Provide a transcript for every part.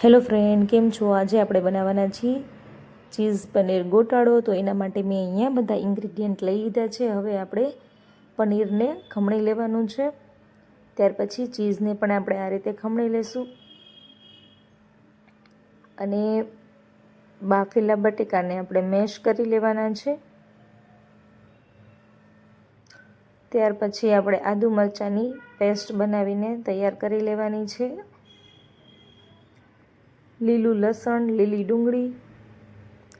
Hello friend, કેમ છો? આજે આપણે બનાવવાના છીએ ચીઝ પનીર ગોટાળો. તો એના માટે મેં અહીંયા બધા ઇન્ગ્રીડિયન્ટ લઈ લીધા છે. હવે આપણે પનીરને ખમણી લેવાનું છે. ત્યાર પછી ચીઝને પણ આપણે આ રીતે ખમણી લેશું. અને બાફેલા બટેકાને આપણે મેશ કરી લેવાના છે. ત્યાર પછી આપણે આદુ મરચાંની પેસ્ટ બનાવીને તૈયાર કરી લેવાની છે. લીલું લસણ, લીલી ડુંગળી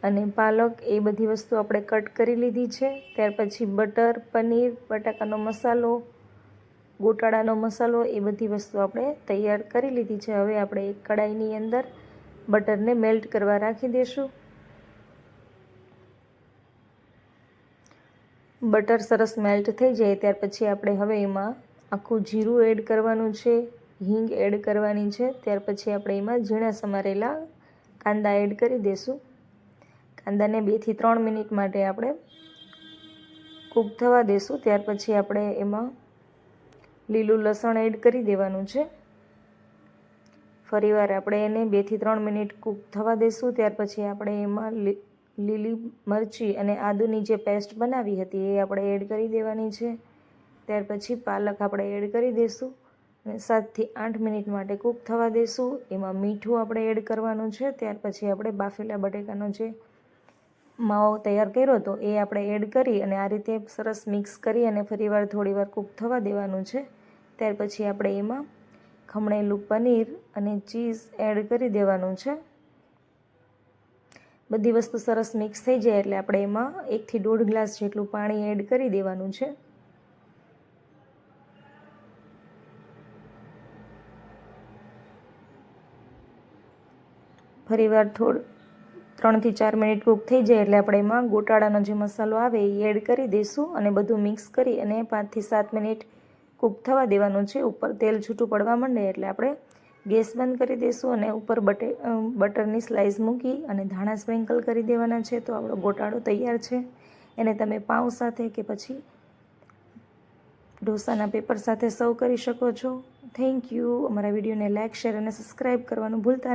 અને પાલક એ બધી વસ્તુ આપણે કટ કરી લીધી છે. ત્યાર પછી બટર, પનીર, બટાકાનો મસાલો, ગોટાળાનો મસાલો એ બધી વસ્તુ આપણે તૈયાર કરી લીધી છે. હવે આપણે એક કડાઈની અંદર બટરને મેલ્ટ કરવા રાખી દઈશું. બટર સરસ મેલ્ટ થઈ જાય ત્યાર પછી આપણે હવે એમાં આખું જીરું એડ કરવાનું છે, હિંગ એડ કરવાની છે. ત્યાર પછી આપણે એમાં ઝીણા સમારેલા કાંદા એડ કરી દઈશું. કાંદાને 2 થી 3 મિનિટ માટે આપણે કૂક થવા દઈશું. ત્યાર પછી આપણે એમાં લીલું લસણ એડ કરી દેવાનું છે. ફરીવાર આપણે એને 2 થી 3 મિનિટ કૂક થવા દઈશું. ત્યાર પછી આપણે એમાં લીલી મરચી અને આદુની જે પેસ્ટ બનાવી હતી એ આપણે એડ કરી દેવાની છે. ત્યાર પછી પાલક આપણે એડ કરી દઈશું અને 7 થી 8 મિનિટ માટે કૂક થવા દઈશું. એમાં મીઠું આપણે એડ કરવાનું છે. ત્યાર પછી આપણે બાફેલા બટેકાનો જે માવો તૈયાર કર્યો હતો એ આપણે એડ કરી અને આ રીતે સરસ મિક્સ કરી અને ફરીવાર થોડીવાર કૂક થવા દેવાનું છે. ત્યાર પછી આપણે એમાં ખમણેલું પનીર અને ચીઝ એડ કરી દેવાનું છે. બધી વસ્તુ સરસ મિક્સ થઈ જાય એટલે આપણે એમાં 1 થી 1.5 ગ્લાસ જેટલું પાણી એડ કરી દેવાનું છે. ફરીવાર 3 થી 4 મિનિટ કૂક થઈ જાય એટલે આપણે એમાં ગોટાળાનો જે મસાલો આવે એ એડ કરી દઈશું અને બધું મિક્સ કરી અને 5 થી 7 મિનિટ કૂક થવા દેવાનું છે. ઉપર તેલ છૂટું પડવા માંડે એટલે આપણે ગેસ બંધ કરી દઈશું અને ઉપર બટરની સ્લાઇસ મૂકી અને ધાણા સ્પ્રિંકલ કરી દેવાના છે. તો આપણો ગોટાળો તૈયાર છે. એને તમે પાઉં સાથે કે પછી ઢોસાના પેપર સાથે સર્વ કરી શકો છો. Thank you. અમારા વિડીયોને લાઇક, શેર અને સબસ્ક્રાઈબ કરવાનું ભૂલતા નહીં.